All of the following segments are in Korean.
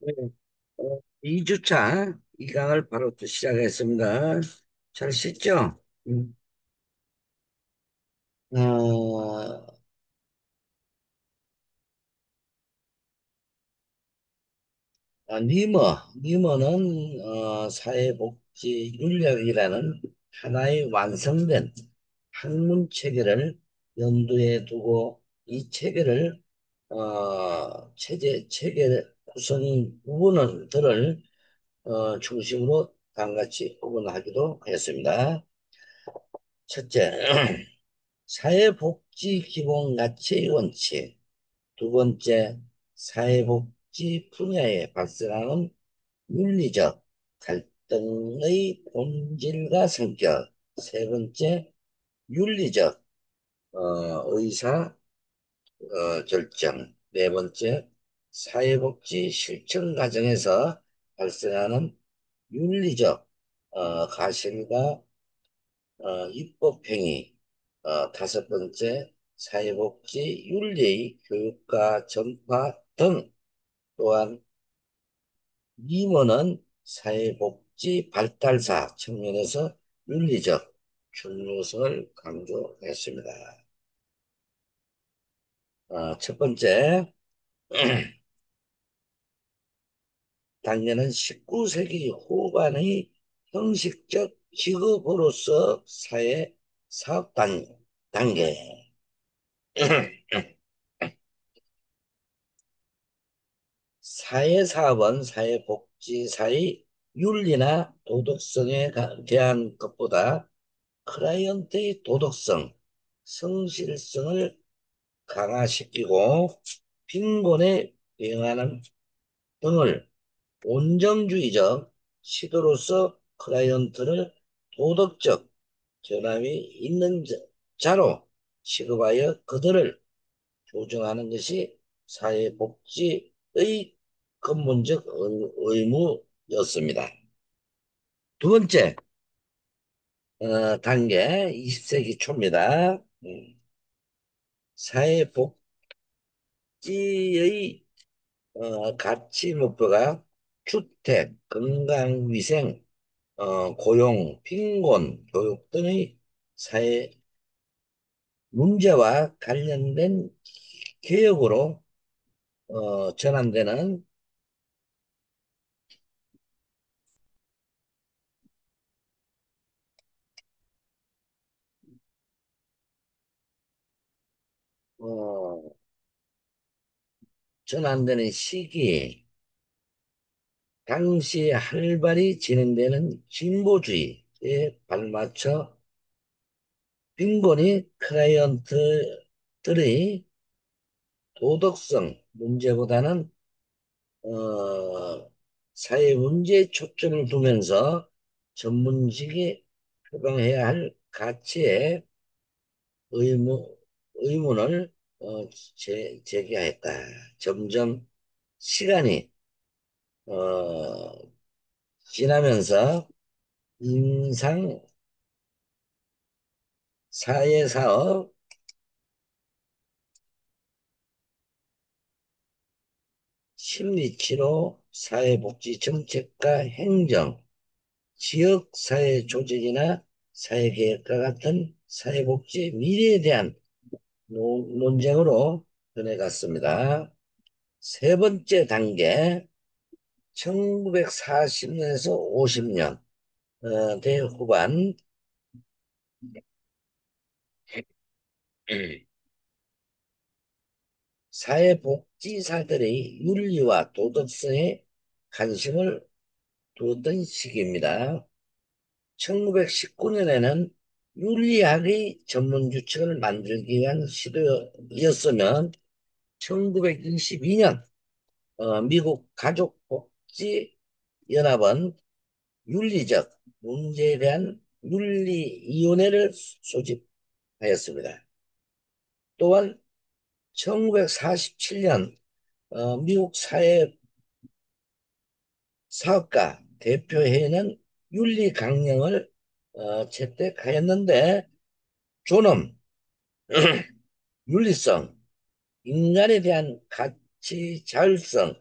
네. 2주차 이 강을 바로 또 시작했습니다. 잘 씻죠? 음. 어, 니머는 사회복지윤력이라는 하나의 완성된 학문 체계를 염두에 두고 이 체계를 체계 구성 부분들을 중심으로 다음같이 구분하기도 했습니다. 첫째, 사회복지 기본가치의 원칙. 두 번째, 사회복지 분야에 발생하는 윤리적 갈등의 본질과 성격. 세 번째, 윤리적 의사 결정. 네 번째, 사회복지 실천 과정에서 발생하는 윤리적 가실과 입법행위, 다섯 번째, 사회복지 윤리 교육과 전파 등. 또한 임원은 사회복지 발달사 측면에서 윤리적 중요성을 강조했습니다. 첫 번째, 당년은 19세기 후반의 형식적 직업으로서 사회 사업 단계. 사회사업은 사회복지사의 윤리나 도덕성에 대한 것보다 클라이언트의 도덕성, 성실성을 강화시키고 빈곤에 대응하는 등을 온정주의적 시도로서 클라이언트를 도덕적 결함이 있는 자로 취급하여 그들을 조정하는 것이 사회복지의 근본적 의무였습니다. 두 번째 단계 20세기 초입니다. 사회복지의 가치 목표가 주택, 건강위생, 고용, 빈곤, 교육 등의 사회 문제와 관련된 개혁으로 전환되는 어, 시기, 당시 활발히 진행되는 진보주의에 발맞춰 빈곤이 클라이언트들의 도덕성 문제보다는 사회 문제에 초점을 두면서 전문직이 표방해야 할 가치에 의무, 의문을 제기하였다. 점점 시간이 어, 지나면서 임상 사회사업, 심리치료, 사회복지 정책과 행정, 지역사회 조직이나 사회계획과 같은 사회복지 미래에 대한 논쟁으로 변해갔습니다. 세 번째 단계, 1940년에서 50년 대후반 사회복지사들의 윤리와 도덕성에 관심을 두었던 시기입니다. 1919년에는 윤리학의 전문규칙을 만들기 위한 시도였으면 1922년 미국 가족복지연합은 윤리적 문제에 대한 윤리위원회를 소집하였습니다. 또한 1947년 미국 사회사업가 대표회의는 윤리 강령을 채택하였는데 존엄, 윤리성, 인간에 대한 가치 자율성,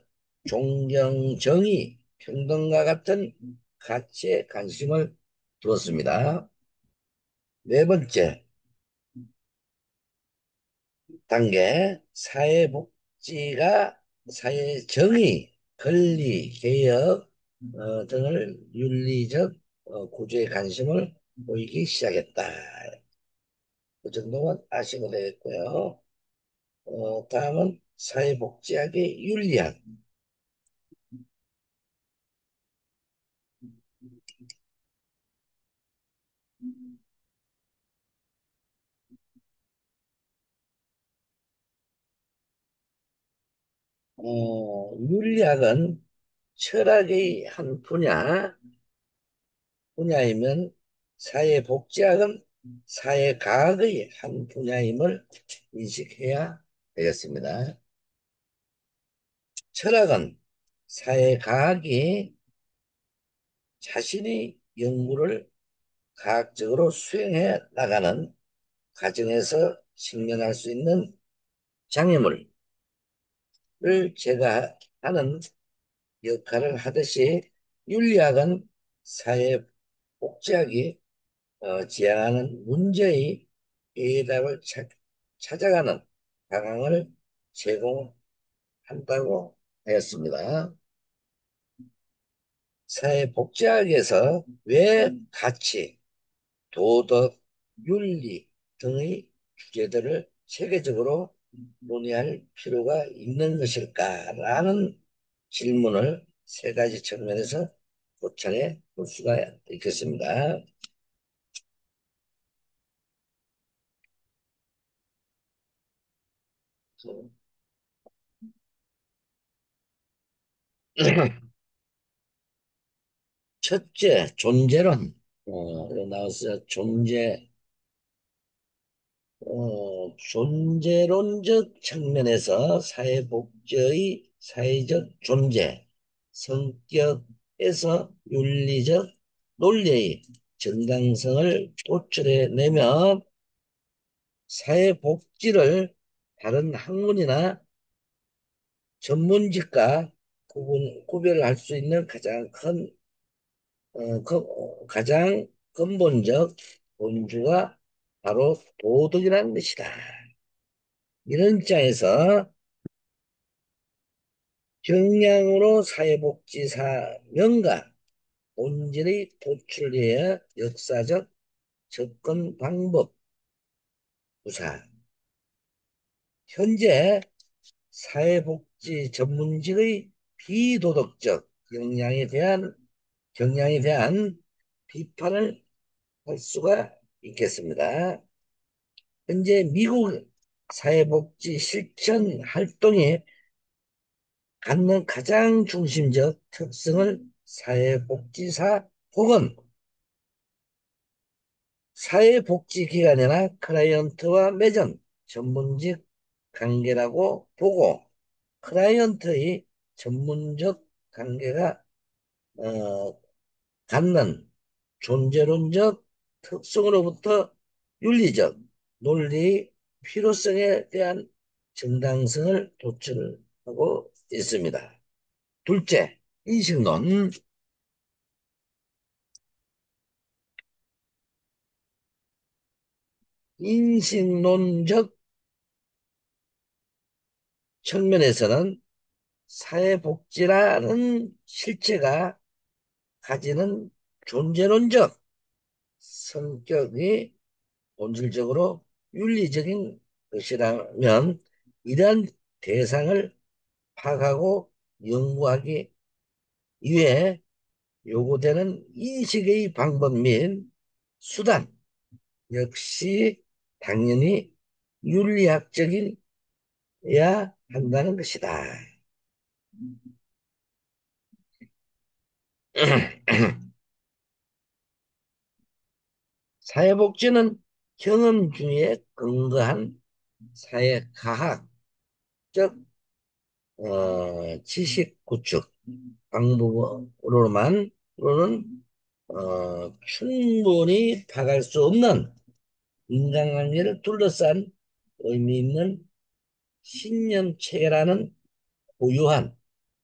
존경, 정의, 평등과 같은 가치에 관심을 두었습니다. 네 번째 단계, 사회복지가 사회정의, 권리, 개혁 등을 윤리적 구조에 관심을 보이기 시작했다. 그 정도만 아시면 되겠고요. 다음은 사회복지학의 윤리학. 윤리학은 철학의 한 분야이면 사회복지학은 사회과학의 한 분야임을 인식해야 되겠습니다. 철학은 사회과학이 자신의 연구를 과학적으로 수행해 나가는 과정에서 직면할 수 있는 장애물을 제거하는 역할을 하듯이 윤리학은 사회복지학이 지향하는 문제의 해답을 찾아가는 방향을 제공한다고 하였습니다. 사회복지학에서 왜 가치, 도덕, 윤리 등의 주제들을 체계적으로 논의할 필요가 있는 것일까라는 질문을 세 가지 측면에서 고찰해 볼 수가 있겠습니다. 첫째, 존재론. 나와서 존재론적 측면에서 사회복지의 사회적 존재, 성격에서 윤리적 논리의 정당성을 도출해내면 사회복지를 다른 학문이나 전문직과 구별할 수 있는 가장 근본적 본주가 바로 도덕이라는 것이다. 이런 입장에서 정량으로 사회복지사 명가 본질의 도출에 역사적 접근 방법 구사 현재 사회복지 전문직의 비도덕적 경향에 대한 비판을 할 수가 있겠습니다. 현재 미국 사회복지 실천 활동이 갖는 가장 중심적 특성을 사회복지사 혹은 사회복지기관이나 클라이언트와 맺은 전문직 관계라고 보고 클라이언트의 전문적 관계가 어, 갖는 존재론적 특성으로부터 윤리적 논리 필요성에 대한 정당성을 도출하고 있습니다. 둘째, 인식론. 인식론적 측면에서는 사회복지라는 실체가 가지는 존재론적 성격이 본질적으로 윤리적인 것이라면 이러한 대상을 파악하고 연구하기 위해 요구되는 인식의 방법 및 수단 역시 당연히 윤리학적이어야 한다는 것이다. 사회복지는 경험주의에 근거한 사회과학적 지식 구축 방법으로는 충분히 파악할 수 없는 인간관계를 둘러싼 의미 있는 신념체계라는 고유한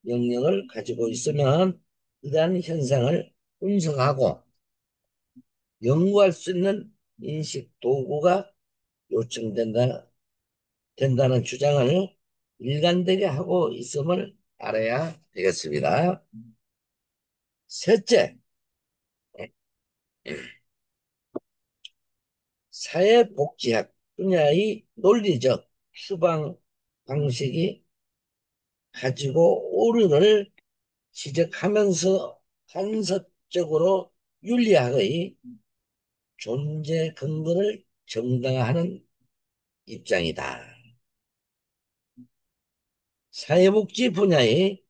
명령을 가지고 있으면 이러한 현상을 분석하고 연구할 수 있는 인식 도구가 된다는 주장을 일관되게 하고 있음을 알아야 되겠습니다. 셋째, 사회복지학 분야의 논리적 추방 방식이 가지고 오류를 지적하면서 간섭적으로 윤리학의 존재 근거를 정당화하는 입장이다. 사회복지 분야의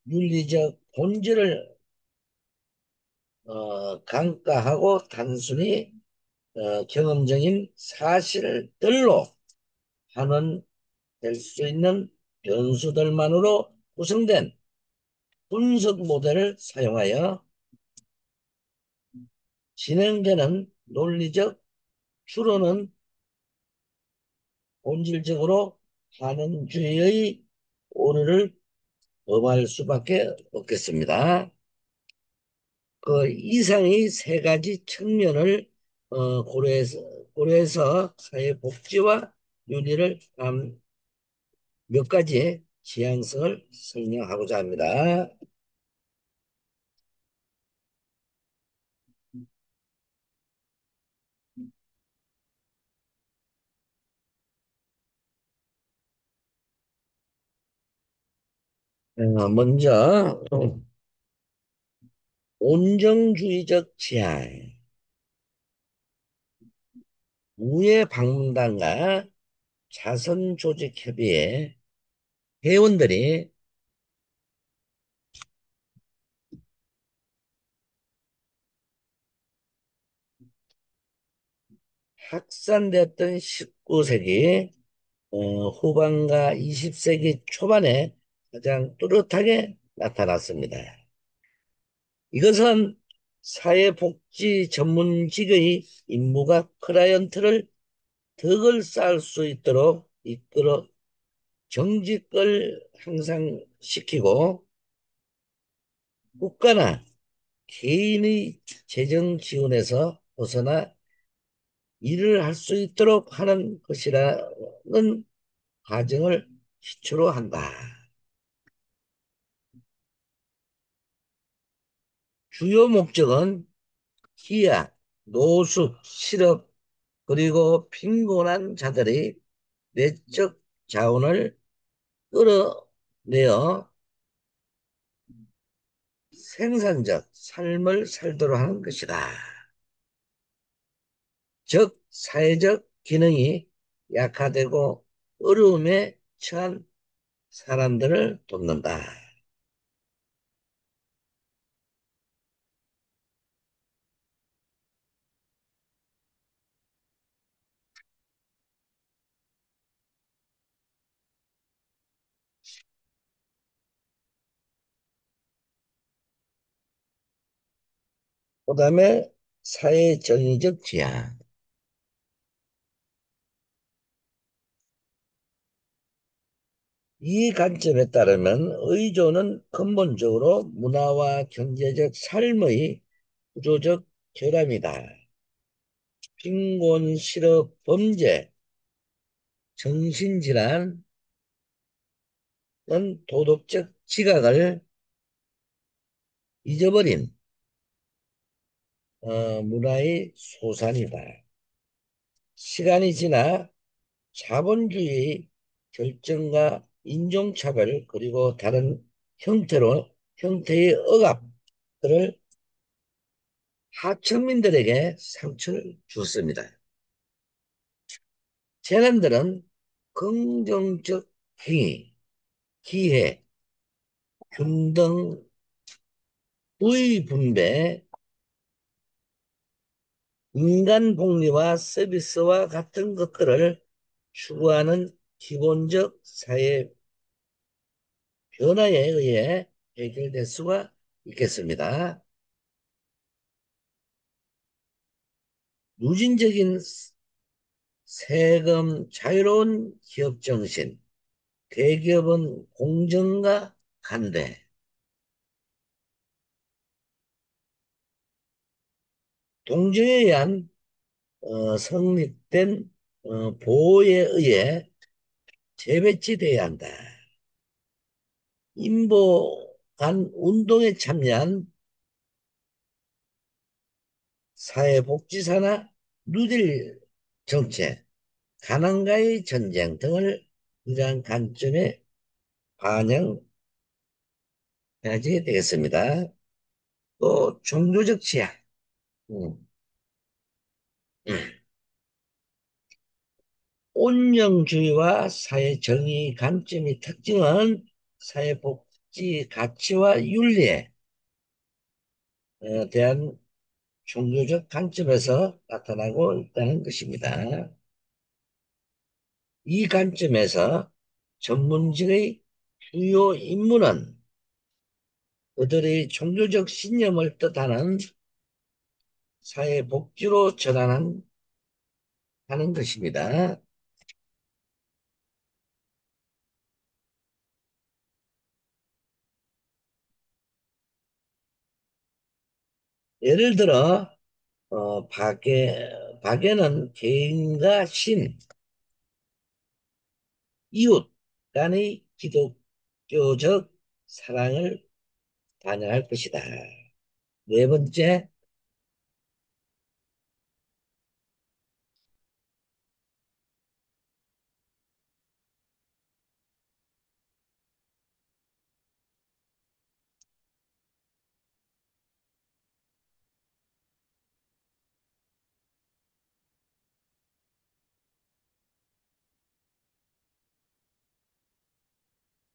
윤리적 본질을 강가하고 단순히 경험적인 사실들로 환원될 수 있는 변수들만으로 구성된 분석 모델을 사용하여 진행되는 논리적 추론은 본질적으로 한원주의의 오류를 범할 수밖에 없겠습니다. 그 이상의 세 가지 측면을 고려해서 사회복지와 윤리를 몇 가지의 지향성을 설명하고자 합니다. 먼저 온정주의적 지향, 우회 방문단과 자선조직협의회 회원들이 확산되었던 19세기 후반과 20세기 초반에 가장 뚜렷하게 나타났습니다. 이것은 사회복지 전문직의 임무가 클라이언트를 덕을 쌓을 수 있도록 이끌어 정직을 향상시키고 국가나 개인의 재정 지원에서 벗어나 일을 할 수 있도록 하는 것이라는 과정을 기초로 한다. 주요 목적은 기약, 노숙, 실업, 그리고 빈곤한 자들의 내적 자원을 끌어내어 생산적 삶을 살도록 하는 것이다. 즉, 사회적 기능이 약화되고 어려움에 처한 사람들을 돕는다. 그 다음에 사회정의적 지향. 이 관점에 따르면 의존은 근본적으로 문화와 경제적 삶의 구조적 결함이다. 빈곤, 실업, 범죄, 정신질환은 도덕적 지각을 잊어버린 문화의 소산이다. 시간이 지나 자본주의 결정과 인종차별 그리고 다른 형태의 억압들을 하층민들에게 상처를 줬습니다. 재난들은 긍정적 행위, 기회, 균등, 부의 분배, 인간 복리와 서비스와 같은 것들을 추구하는 기본적 사회 변화에 의해 해결될 수가 있겠습니다. 누진적인 세금 자유로운 기업 정신, 대기업은 공정과 한데 동지에 의한 성립된 보호에 의해 재배치돼야 한다. 인보 간 운동에 참여한 사회복지사나 누릴 정책, 가난과의 전쟁 등을 이러한 관점에 반영해야지 되겠습니다. 또 종교적 지향, 음, 온영주의와 사회정의 관점의 특징은 사회복지 가치와 윤리에 대한 종교적 관점에서 나타나고 있다는 것입니다. 이 관점에서 전문직의 주요 임무는 그들의 종교적 신념을 뜻하는 사회복지로 전환하는 것입니다. 예를 들어 박애는 개인과 신, 이웃 간의 기독교적 사랑을 반영할 것이다. 네 번째,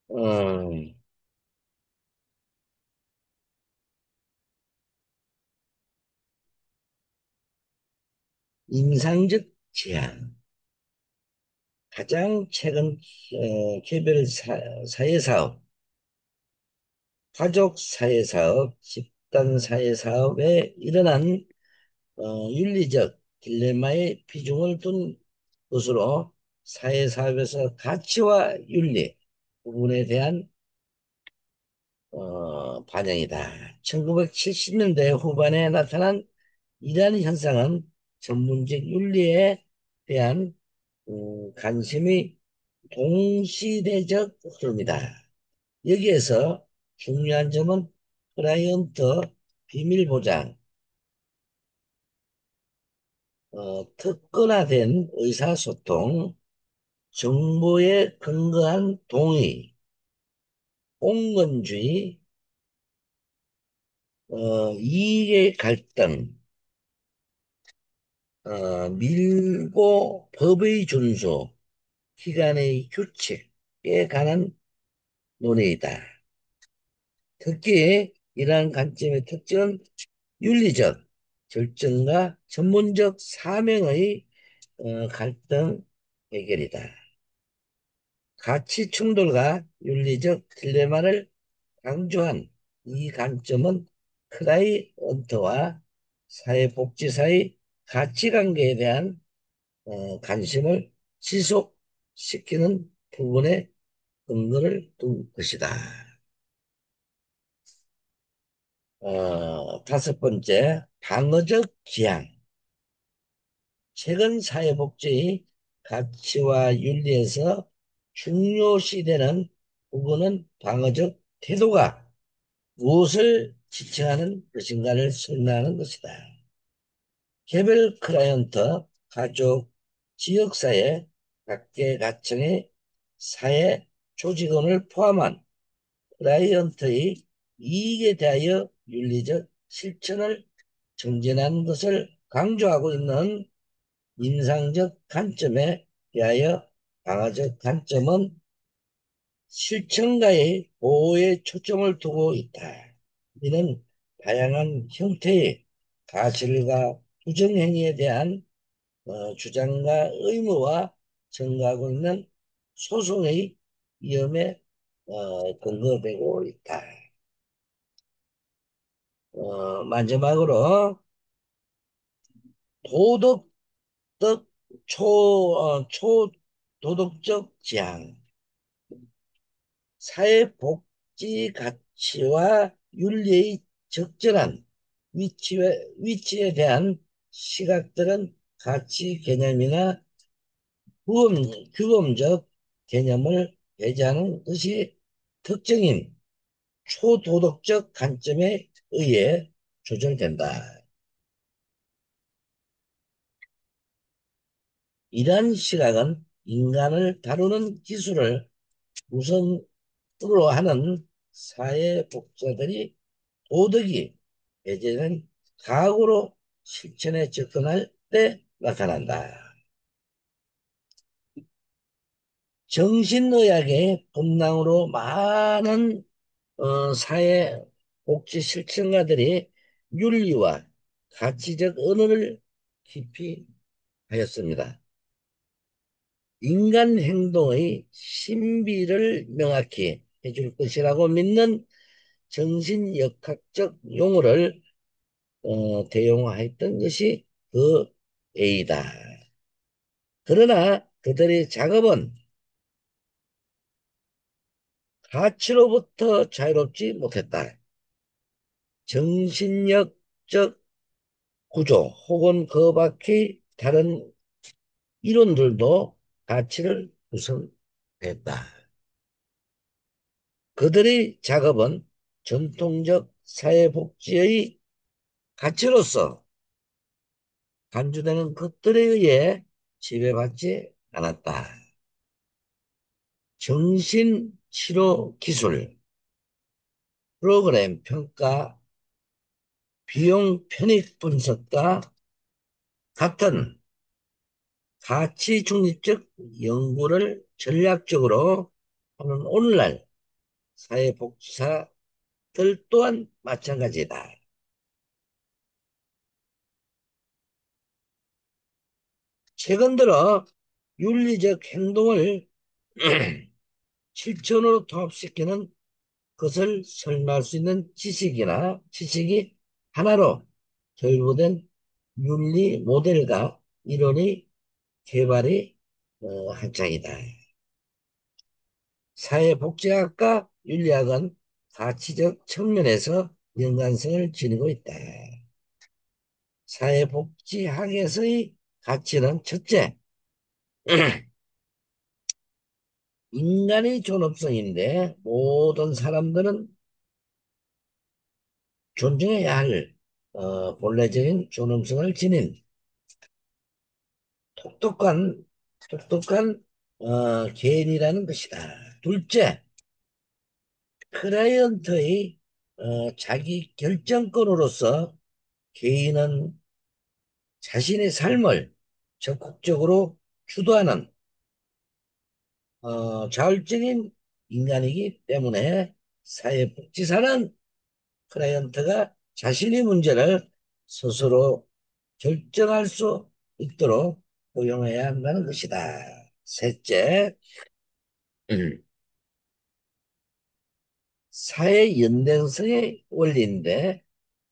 어, 임상적 제한, 가장 최근 개별 사회사업, 가족 사회사업, 집단 사회사업에 일어난 윤리적 딜레마의 비중을 둔 것으로 사회사업에서 가치와 윤리 부분에 대한 반영이다. 1970년대 후반에 나타난 이러한 현상은 전문적 윤리에 대한 관심이 동시대적 흐름이다. 여기에서 중요한 점은 클라이언트 비밀 보장, 특권화된 의사소통, 정보에 근거한 동의, 공건주의, 이익의 갈등, 밀고 법의 준수, 기관의 규칙에 관한 논의이다. 특히 이러한 관점의 특징은 윤리적 결정과 전문적 사명의 갈등 해결이다. 가치 충돌과 윤리적 딜레마를 강조한 이 관점은 클라이언트와 사회복지사의 가치관계에 대한 관심을 지속시키는 부분에 근거를 둔 것이다. 다섯 번째, 방어적 지향. 최근 사회복지의 가치와 윤리에서 중요시되는 부분은 방어적 태도가 무엇을 지칭하는 것인가를 설명하는 것이다. 개별 클라이언트, 가족, 지역사회, 각계각층의 사회 조직원을 포함한 클라이언트의 이익에 대하여 윤리적 실천을 정진하는 것을 강조하고 있는 임상적 관점에 대하여 방어적 관점은 실천가의 보호에 초점을 두고 있다. 이는 다양한 형태의 가실과 부정행위에 대한 주장과 의무와 증가하고 있는 소송의 위험에 근거되고 있다. 마지막으로 도덕적 초도덕적 지향, 사회복지 복지 가치와 윤리의 적절한 위치에 대한 시각들은 가치 개념이나 규범적 개념을 배제하는 것이 특정인 초도덕적 관점에 의해 조절된다. 이러한 시각은 인간을 다루는 기술을 우선으로 하는 사회복자들이 도덕이 배제된 과학으로 실천에 접근할 때 나타난다. 정신의학의 분당으로 많은 사회복지 실천가들이 윤리와 가치적 언어를 깊이 하였습니다. 인간 행동의 신비를 명확히 해줄 것이라고 믿는 정신역학적 용어를 대용화했던 것이 그 A다. 그러나 그들의 작업은 가치로부터 자유롭지 못했다. 정신력적 구조 혹은 그 밖의 다른 이론들도 가치를 구성했다. 그들의 작업은 전통적 사회복지의 가치로서 간주되는 것들에 의해 지배받지 않았다. 정신치료 기술, 프로그램 평가, 비용 편익 분석과 같은 가치 중립적 연구를 전략적으로 하는 오늘날 사회복지사들 또한 마찬가지다. 최근 들어 윤리적 행동을 실천으로 통합시키는 것을 설명할 수 있는 지식이 하나로 결부된 윤리 모델과 이론의 개발이 한창이다. 사회복지학과 윤리학은 가치적 측면에서 연관성을 지니고 있다. 사회복지학에서의 가치는 첫째, 인간의 존엄성인데 모든 사람들은 존중해야 할 본래적인 존엄성을 지닌 똑똑한 똑똑한 개인이라는 것이다. 둘째, 클라이언트의 자기 결정권으로서 개인은 자신의 삶을 적극적으로 주도하는 자율적인 인간이기 때문에 사회복지사는 클라이언트가 자신의 문제를 스스로 결정할 수 있도록 고용해야 한다는 것이다. 셋째, 음, 사회 연대성의 원리인데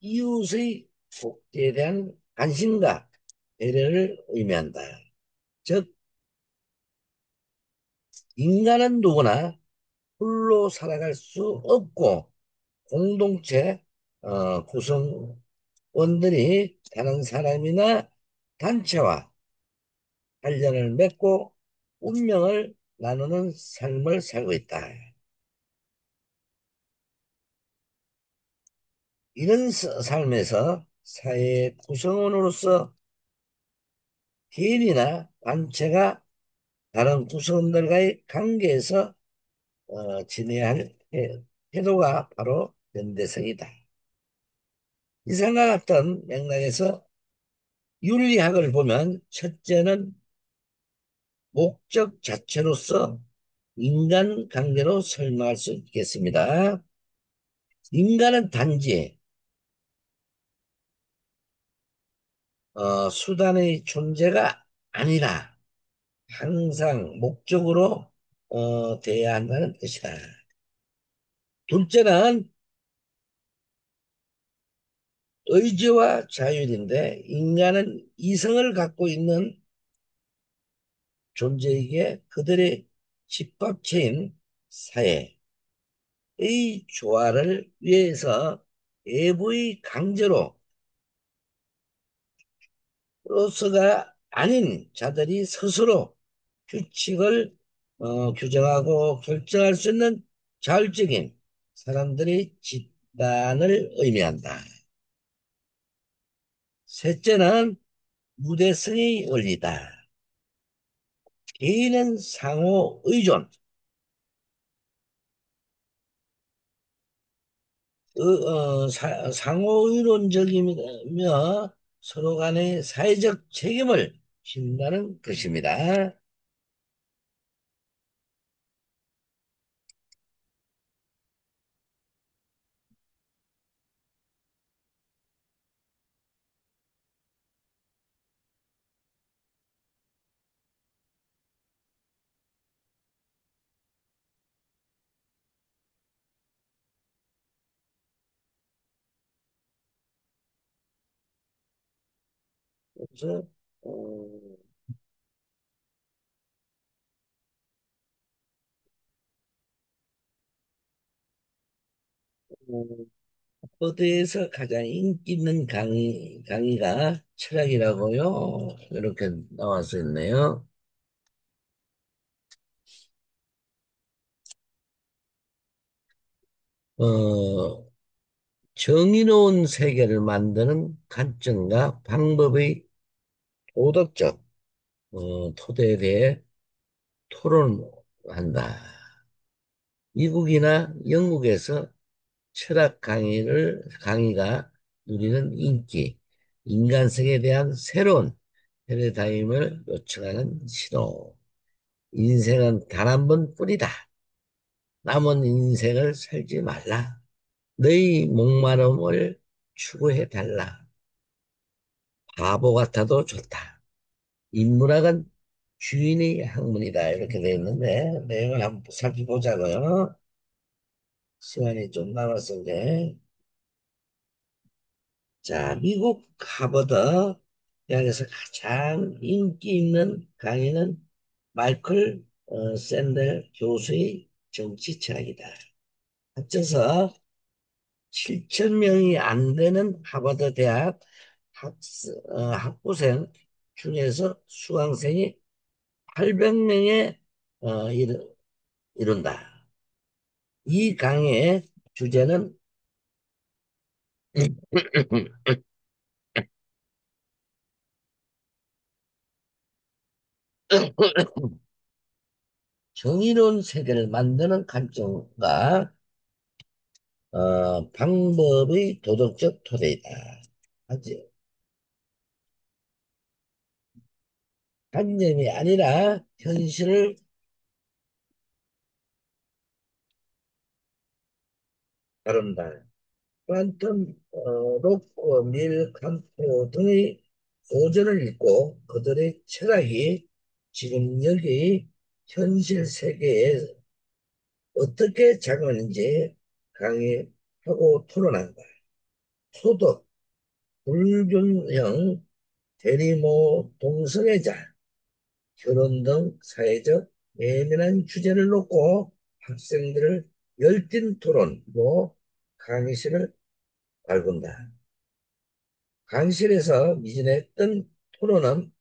이웃의 복지에 대한 관심과 배려를 의미한다. 즉, 인간은 누구나 홀로 살아갈 수 없고 공동체 구성원들이 다른 사람이나 단체와 관련을 맺고 운명을 나누는 삶을 살고 있다. 이런 삶에서 사회 구성원으로서 개인이나 단체가 다른 구성원들과의 관계에서 지내야 할 태도가 바로 연대성이다. 이상과 같은 맥락에서 윤리학을 보면 첫째는 목적 자체로서 인간관계로 설명할 수 있겠습니다. 인간은 단지 수단의 존재가 아니라 항상 목적으로 돼야 한다는 뜻이다. 둘째는 의지와 자율인데 인간은 이성을 갖고 있는 존재이기에 그들의 집합체인 사회, 조화를 위해서 외부의 강제로 로서가 아닌 자들이 스스로 규칙을 규정하고 결정할 수 있는 자율적인 사람들의 집단을 의미한다. 셋째는 무대성의 원리다. 개인은 상호 의존, 상호 의존적이며 서로 간의 사회적 책임을 진다는 것입니다. 그래서 어, 버드에서 가장 인기 있는 강의가 철학이라고요. 이렇게 나와서 있네요. 어, 정의로운 세계를 만드는 관점과 방법의 도덕적 토대에 대해 토론한다. 미국이나 영국에서 철학 강의가 누리는 인기, 인간성에 대한 새로운 패러다임을 요청하는 시도. 인생은 단 한 번뿐이다. 남은 인생을 살지 말라. 너희 목마름을 추구해 달라. 바보 같아도 좋다. 인문학은 주인의 학문이다. 이렇게 되어 있는데 내용을 한번 살펴보자고요. 시간이 좀 남았는데. 자, 미국 하버드 대학에서 가장 인기 있는 강의는 마이클 샌델 교수의 정치 철학이다. 합쳐서 7천 명이 안 되는 하버드 대학 학부생 중에서 수강생이 800명에 이룬다. 이 강의의 주제는 정의로운 세계를 만드는 관점과 방법의 도덕적 토대이다. 아주 관념이 아니라 현실을 다룬다. 퀀텀, 로크, 밀, 칸토 등의 고전을 읽고 그들의 철학이 지금 여기 현실 세계에 어떻게 작용하는지 강의하고 토론한다. 소득, 불균형, 대리모 동성애자, 결혼 등 사회적 예민한 주제를 놓고 학생들을 열띤 토론으로 강의실을 달군다. 강의실에서 미진했던 토론은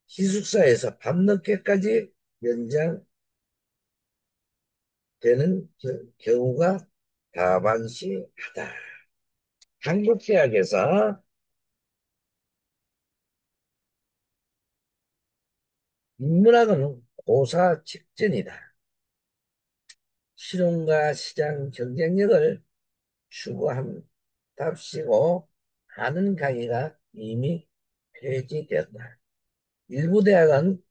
기숙사에서 밤늦게까지 연장되는 경우가 다반시하다. 한국 대학에서 인문학은 고사 직전이다. 실용과 시장 경쟁력을 추구함답시고 하는 강의가 이미 폐지되었다. 일부 대학은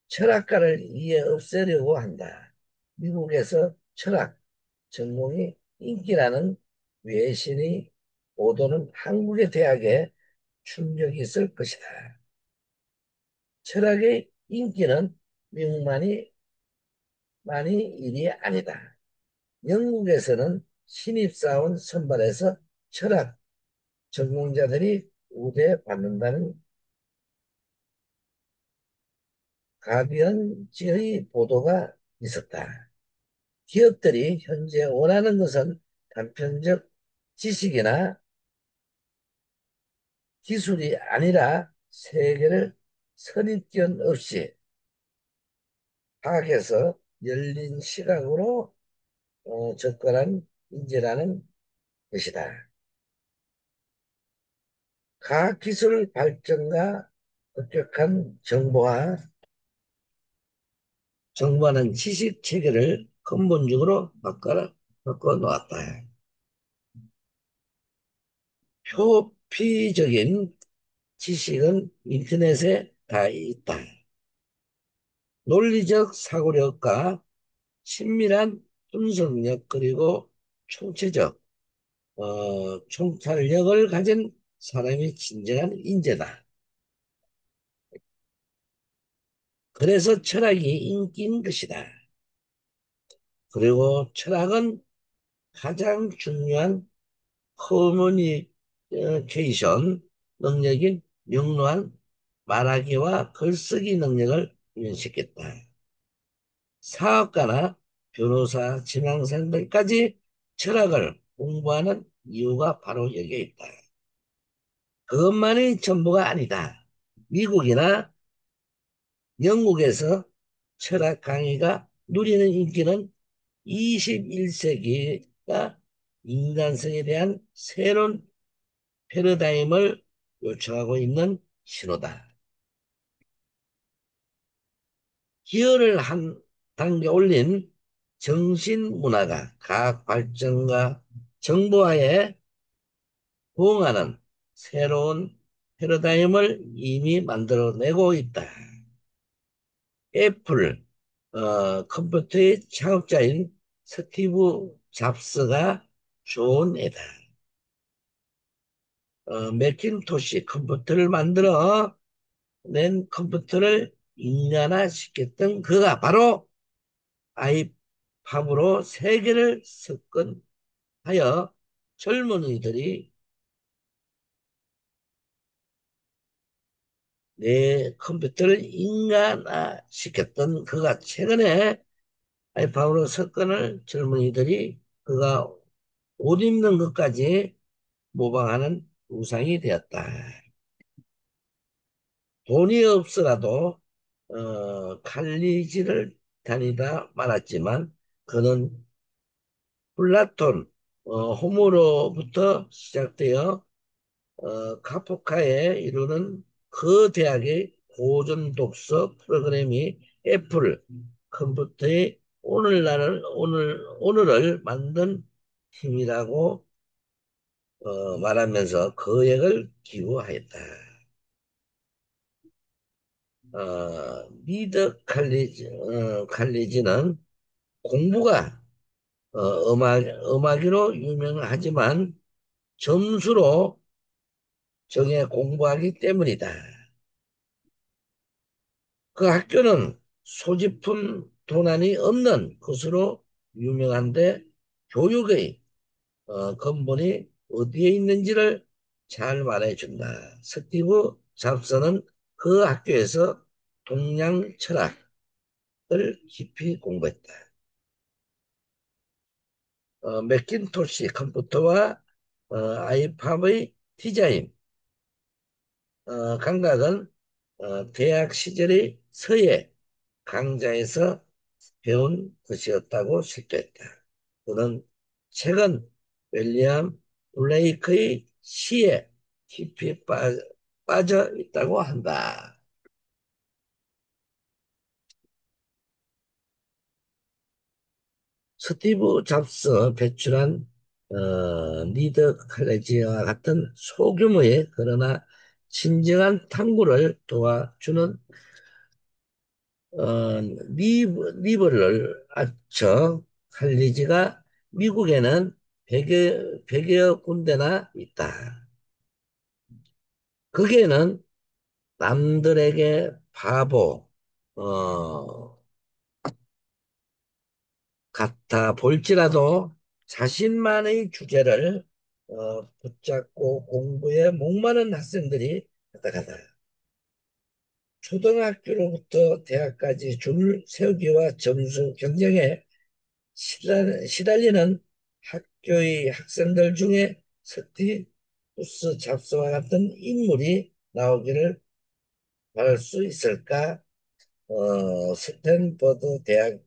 철학가를 이에 없애려고 한다. 미국에서 철학 전공이 인기라는 외신의 보도는 한국의 대학에 충격이 있을 것이다. 철학의 인기는 미국만이 많이 일이 아니다. 영국에서는 신입사원 선발에서 철학 전공자들이 우대받는다는 가디언지의 보도가 있었다. 기업들이 현재 원하는 것은 단편적 지식이나 기술이 아니라 세계를 선입견 없이 파악해서 열린 시각으로 접근한 인재라는 것이다. 과학기술 발전과 급격한 정보화는 지식 체계를 근본적으로 바꿔 놓았다. 표피적인 지식은 인터넷에 다 있다. 논리적 사고력과 친밀한 분석력 그리고 총체적 총찰력을 가진 사람이 진정한 인재다. 그래서 철학이 인기인 것이다. 그리고 철학은 가장 중요한 커뮤니케이션 능력인 영로한 말하기와 글쓰기 능력을 훈련시켰다. 사업가나 변호사, 지망생들까지 철학을 공부하는 이유가 바로 여기에 있다. 그것만이 전부가 아니다. 미국이나 영국에서 철학 강의가 누리는 인기는 21세기가 인간성에 대한 새로운 패러다임을 요청하고 있는 신호다. 기여를 한 단계 올린 정신문화가 과학 발전과 정보화에 부응하는 새로운 패러다임을 이미 만들어내고 있다. 애플 컴퓨터의 창업자인 스티브 잡스가 좋은 애다. 맥킨토시 컴퓨터를 만들어 낸 컴퓨터를 인간화시켰던 그가 바로 아이팝으로 세계를 석권하여 젊은이들이 내 컴퓨터를 인간화시켰던 그가 최근에 아이팝으로 석권을 젊은이들이 그가 옷 입는 것까지 모방하는 우상이 되었다. 돈이 없어라도 칼리지를 다니다 말았지만 그는 플라톤, 호모로부터 시작되어 카프카에 이르는 그 대학의 고전 독서 프로그램이 애플 컴퓨터의 오늘을 만든 힘이라고 말하면서 거액을 기부하였다. 리더 칼리지는 공부가 음악으로 유명하지만 점수로 정해 공부하기 때문이다. 그 학교는 소지품 도난이 없는 것으로 유명한데 교육의 근본이 어디에 있는지를 잘 말해준다. 스티브 잡스는 그 학교에서 동양 철학을 깊이 공부했다. 맥킨토시 컴퓨터와 아이팝의 디자인 감각은 대학 시절의 서예 강좌에서 배운 것이었다고 실토했다. 그는 최근 윌리엄 블레이크의 시에 깊이 빠져 있다고 한다. 스티브 잡스 배출한 리더 칼레지와 같은 소규모의 그러나 진정한 탐구를 도와주는 리버럴 아처 칼리지가 미국에는 100여 군데나 있다. 거기에는 남들에게 바보 같아 볼지라도 자신만의 주제를 붙잡고 공부에 목마른 학생들이 가득하다. 초등학교로부터 대학까지 줄 세우기와 점수 경쟁에 시달리는 학교의 학생들 중에 스티브스 잡스와 같은 인물이 나오기를 바랄 수 있을까? 스탠퍼드 대학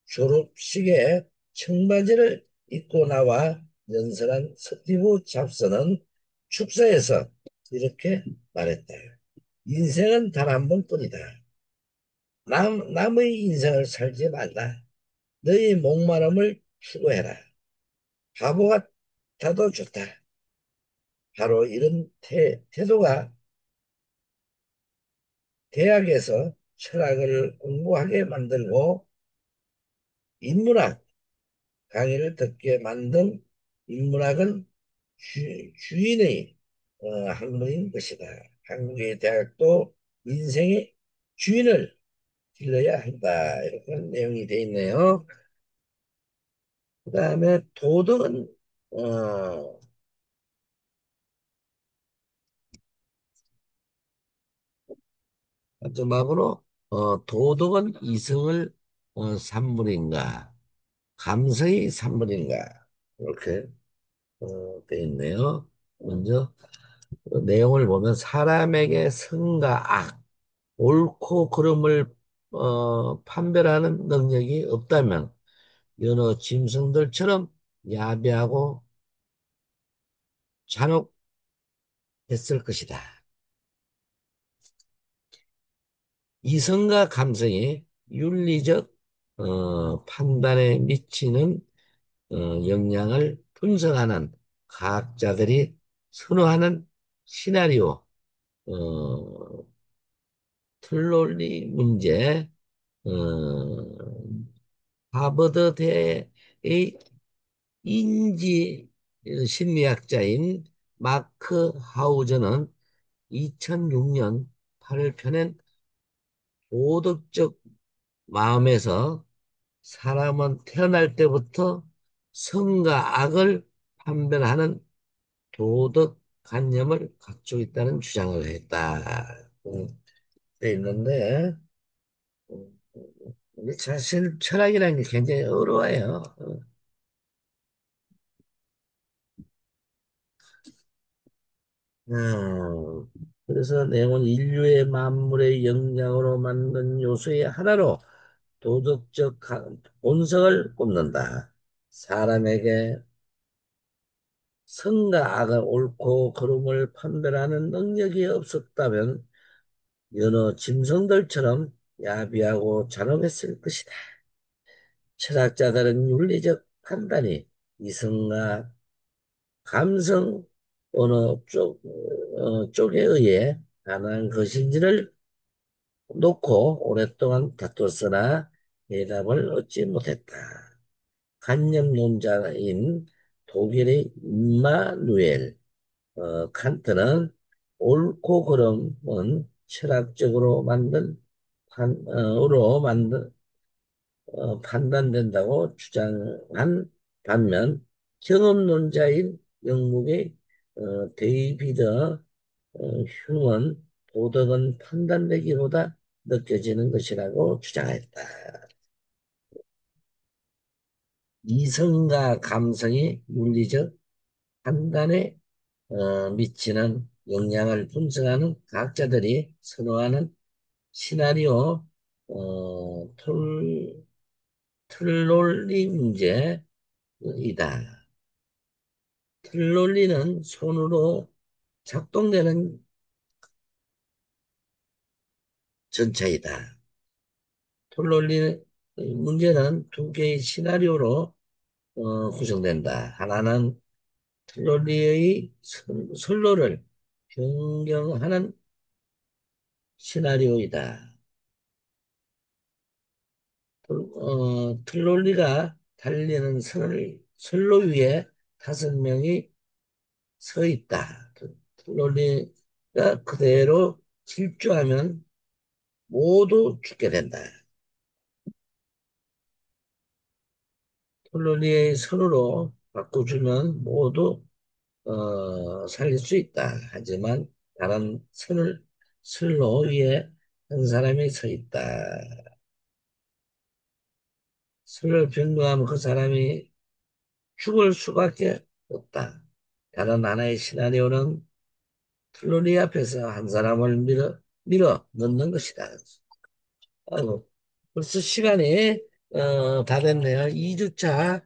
졸업식에 청바지를 입고 나와 연설한 스티브 잡스는 축사에서 이렇게 말했다. 인생은 단 한 번뿐이다. 남의 인생을 살지 말라. 너의 목마름을 추구해라. 바보 같아도 좋다. 바로 이런 태도가 대학에서 철학을 공부하게 만들고 인문학 강의를 듣게 만든 인문학은 주인의 학문인 것이다. 한국의 대학도 인생의 주인을 길러야 한다. 이렇게 내용이 되어 있네요. 그 다음에 도덕은 어, 마지막으로 도덕은 이성을 산물인가 감성이 산물인가 이렇게 되어 있네요. 먼저 그 내용을 보면 사람에게 선과 악, 옳고 그름을 판별하는 능력이 없다면 여러 짐승들처럼 야비하고 잔혹했을 것이다. 이성과 감성이 윤리적 판단에 미치는 영향을 분석하는 과학자들이 선호하는 시나리오, 어, 틀론리 문제, 어, 하버드대의 인지 심리학자인 마크 하우저는 2006년 발표한 도덕적 마음에서 사람은 태어날 때부터 선과 악을 판별하는 도덕 관념을 갖추고 있다는 주장을 했다. 돼 있는데, 근데 사실 철학이라는 게 굉장히 어려워요. 그래서 내용은 인류의 만물의 영향으로 만든 요소의 하나로 도덕적 본성을 꼽는다. 사람에게 선과 악을 옳고 그름을 판별하는 능력이 없었다면 여러 짐승들처럼 야비하고 잔혹했을 것이다. 철학자들은 윤리적 판단이 이성과 감성 어느 쪽에 의해 가능한 것인지를 놓고 오랫동안 다투었으나 해답을 얻지 못했다. 관념론자인 독일의 임마누엘 칸트는 옳고 그름은 철학적으로 으로 판단된다고 주장한 반면 경험론자인 영국의 데이비드 휴먼 도덕은 판단되기보다 느껴지는 것이라고 주장했다. 이성과 감성이 윤리적 판단에 미치는 영향을 분석하는 과학자들이 선호하는 시나리오 틀논리 문제이다. 틀논리는 손으로 작동되는 전차이다. 틀논리 문제는 두 개의 시나리오로 구성된다. 하나는 틀논리의 선로를 변경하는 시나리오이다. 틀논리가 달리는 선로 위에 5명이 서 있다. 틀논리가 그대로 질주하면 모두 죽게 된다. 틀논리의 선으로 바꿔주면 모두 살릴 수 있다. 하지만 다른 선로 위에 한 사람이 서 있다. 술을 병거하면 그 사람이 죽을 수밖에 없다. 다른 하나의 시나리오는 플로리 앞에서 한 사람을 밀어 넣는 것이다. 아이고, 벌써 시간이 다 됐네요. 2주차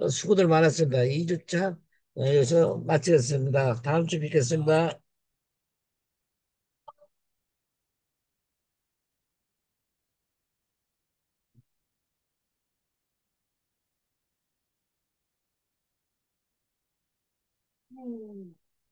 수고들 많았습니다. 2주차 여기서 마치겠습니다. 다음 주 뵙겠습니다.